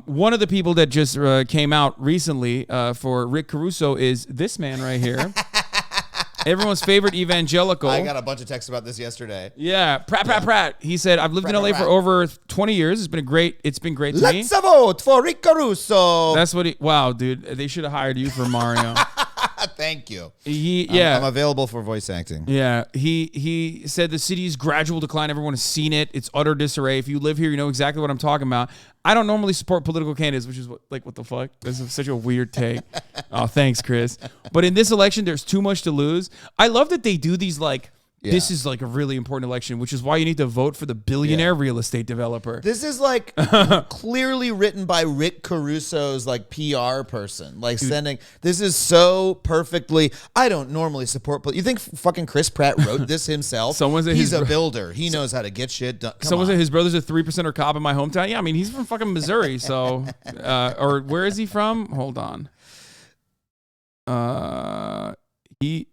One of the people that just came out recently for Rick Caruso is this man right here. Everyone's favorite evangelical. I got a bunch of texts about this yesterday. Yeah, Pratt. He said, "I've lived in LA for over 20 years. It's been great to me." Let's vote for Rick Caruso. That's what wow, dude. They should have hired you for Mario. Thank you. I'm available for voice acting. Yeah, he said the city's gradual decline. Everyone has seen it. It's utter disarray. If you live here, you know exactly what I'm talking about. I don't normally support political candidates, which is what the fuck? This is such a weird take. Oh, thanks, Chris. But in this election, there's too much to lose. I love that they do these this is like a really important election, which is why you need to vote for the billionaire real estate developer. This is like clearly written by Rick Caruso's like PR person. Like sending, this is so perfectly, I don't normally support, you think fucking Chris Pratt wrote this himself? He's a builder. He knows how to get shit done. Someone said his brother's a 3%er cop in my hometown. Yeah, I mean, he's from fucking Missouri. So, or where is he from? Hold on. He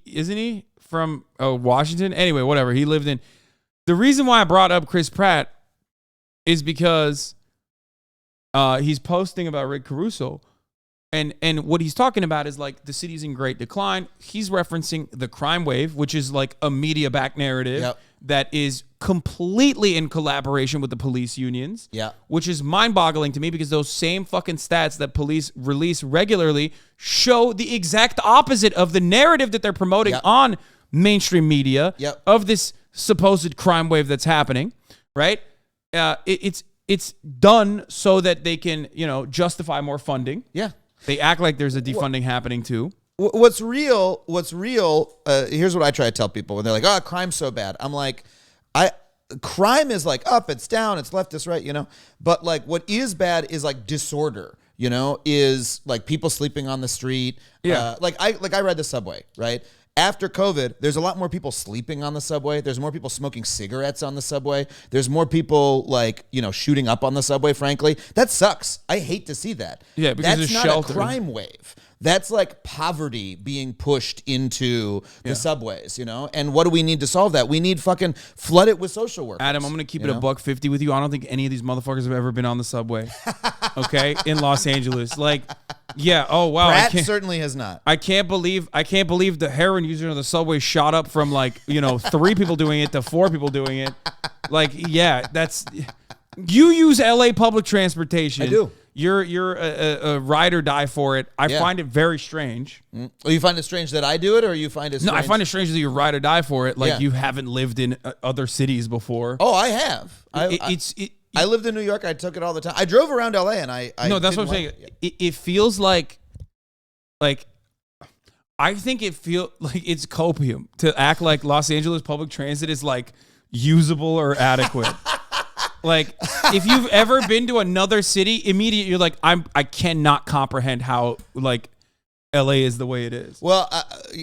isn't he from Washington? Anyway, whatever. He lived in. The reason why I brought up Chris Pratt is because he's posting about Rick Caruso, and what he's talking about is like the city's in great decline. He's referencing the crime wave, which is like a media-backed narrative that is completely in collaboration with the police unions. Yeah, which is mind-boggling to me because those same fucking stats that police release regularly show the exact opposite of the narrative that they're promoting on mainstream media of this supposed crime wave that's happening, right? It's done so that they can, justify more funding. Yeah. They act like there's a defunding happening too. What's real, here's what I try to tell people when they're like, oh, crime's so bad. I'm like, crime is like up, it's down, it's left, it's right, But like what is bad is like disorder, is like people sleeping on the street. Yeah. I ride the subway, right? After COVID, there's a lot more people sleeping on the subway. There's more people smoking cigarettes on the subway. There's more people shooting up on the subway, frankly. That sucks. I hate to see that. Yeah, because that's not shelter. A crime wave. That's like poverty being pushed into the subways, And what do we need to solve that? We need fucking flood it with social workers. Adam, I'm going to keep it $150 with you. I don't think any of these motherfuckers have ever been on the subway. Okay? In Los Angeles. Like, yeah, oh wow. Pratt certainly has not. I can't believe the heroin user of the subway shot up from 3 people doing it to 4 people doing it. Like, yeah, you use LA public transportation. I do. You're a ride or die for it. I find it very strange. Well, you find it strange that I do it, or you find it strange? No, I find it strange that you ride or die for it. Like you haven't lived in other cities before. Oh, I have. I lived in New York. I took it all the time. I drove around LA, and I no, that's what I'm saying. It feels like I think it feels like it's copium to act like Los Angeles public transit is like usable or adequate. Like, if you've ever been to another city, immediately you're like, I cannot comprehend how like LA is the way it is. Well,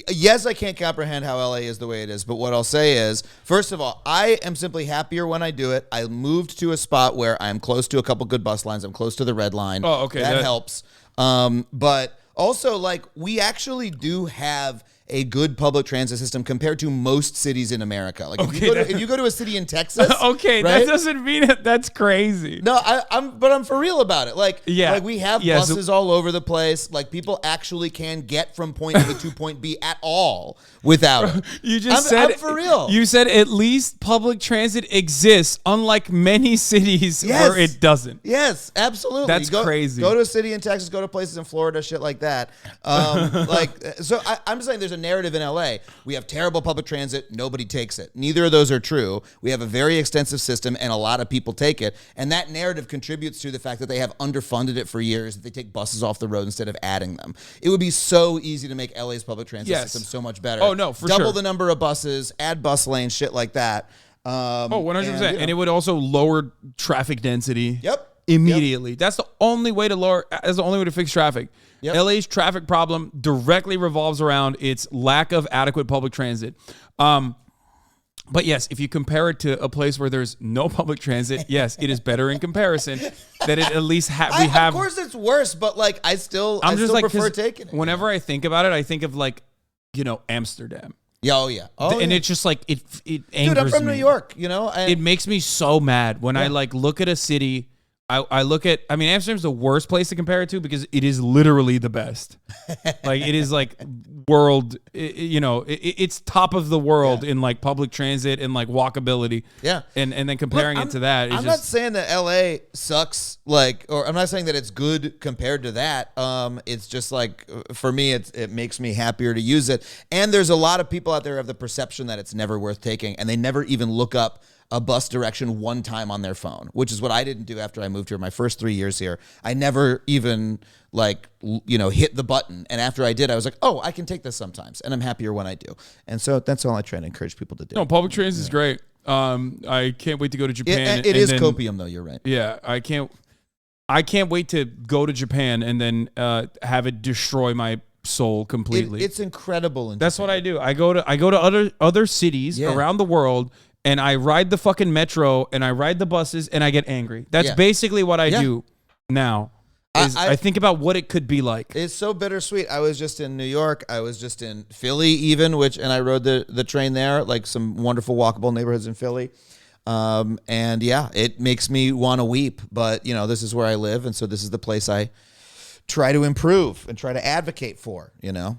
yes, I can't comprehend how LA is the way it is, but what I'll say is, first of all, I am simply happier when I do it. I moved to a spot where I'm close to a couple good bus lines. I'm close to the Red Line. Oh, okay. That helps. But also, like, we actually do have a good public transit system compared to most cities in America. Like if you go to a city in Texas, okay, right? That doesn't mean it. That's crazy. No, I'm for real about it. Like we have buses all over the place. Like people actually can get from point A to point B at all without it. You just said I'm for real. You said at least public transit exists, unlike many cities where it doesn't. Yes, absolutely. That's crazy. Go to a city in Texas, go to places in Florida, shit like that. So I'm just saying there's a narrative in LA. We have terrible public transit. Nobody takes it. Neither of those are true. We have a very extensive system and a lot of people take it. And that narrative contributes to the fact that they have underfunded it for years, that they take buses off the road instead of adding them. It would be so easy to make LA's public transit system so much better. Oh, no, for sure. Double the number of buses, add bus lanes, shit like that. 100%. And it would also lower traffic density. Yep. Immediately. That's the only way to fix traffic. Yep. LA's traffic problem directly revolves around its lack of adequate public transit. But yes, if you compare it to a place where there's no public transit, yes, it is better in comparison that it at least we have. Of course it's worse, but like I still prefer taking it. Whenever I think about it, I think of like, Amsterdam. Yeah, oh yeah. And it's just like it angers me. Dude, I'm from New York, it makes me so mad when I like look at a city I look at, I mean, Amsterdam's the worst place to compare it to because it is literally the best. Like it is like world, it's top of the world in like public transit and like walkability. Yeah. And then comparing it to that. I'm not saying that LA sucks, like, or I'm not saying that it's good compared to that. It's just like, for me, it makes me happier to use it. And there's a lot of people out there who have the perception that it's never worth taking, and they never even look up a bus direction one time on their phone, which is what I didn't do after I moved here. My first 3 years here, I never even hit the button. And after I did, I was like, oh, I can take this sometimes, and I'm happier when I do. And so that's all I try to encourage people to do. No, public transit is great. I can't wait to go to Japan. It is copium, though. You're right. Yeah, I can't wait to go to Japan and then have it destroy my soul completely. It's incredible. That's what I do. I go to other cities around the world, and I ride the fucking metro and I ride the buses and I get angry. That's basically what I do now. I think about what it could be like. It's so bittersweet. I was just in New York. I was just in Philly even, and I rode the train there, like some wonderful walkable neighborhoods in Philly. And yeah, it makes me want to weep, but this is where I live. And so this is the place I try to improve and try to advocate for, Yeah.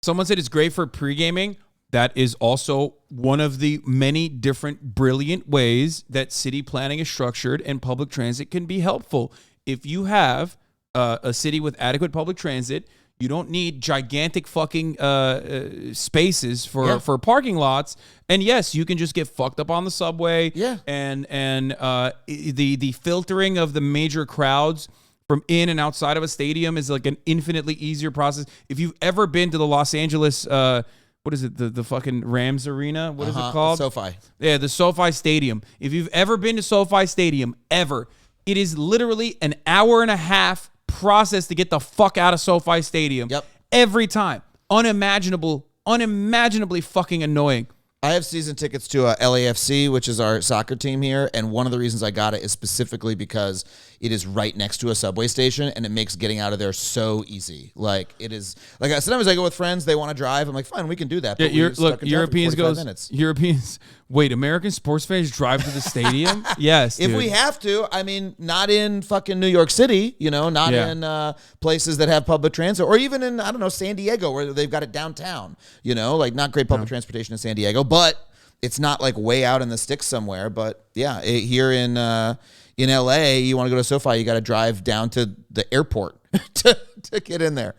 Someone said it's great for pre-gaming. That is also one of the many different brilliant ways that city planning is structured, and public transit can be helpful. If you have a city with adequate public transit, you don't need gigantic fucking spaces for parking lots. And yes, you can just get fucked up on the subway. Yeah. And the filtering of the major crowds from in and outside of a stadium is like an infinitely easier process. If you've ever been to the Los Angeles what is it? The fucking Rams arena? What is it called? SoFi. Yeah, the SoFi Stadium. If you've ever been to SoFi Stadium, ever, it is literally an hour and a half process to get the fuck out of SoFi Stadium. Yep. Every time. Unimaginably fucking annoying. I have season tickets to LAFC, which is our soccer team here, and one of the reasons I got it is specifically because it is right next to a subway station, and it makes getting out of there so easy. Like it is. Like sometimes I go with friends, they want to drive. I'm like, fine, we can do that. But Europeans. Wait, American sports fans drive to the stadium? Yes, dude. If we have to. I mean, not in fucking New York City. Not in places that have public transit, or even in San Diego where they've got it downtown. Like not great public transportation in San Diego, but it's not like way out in the sticks somewhere. But yeah, here in LA, you want to go to SoFi, you got to drive down to the airport to get in there.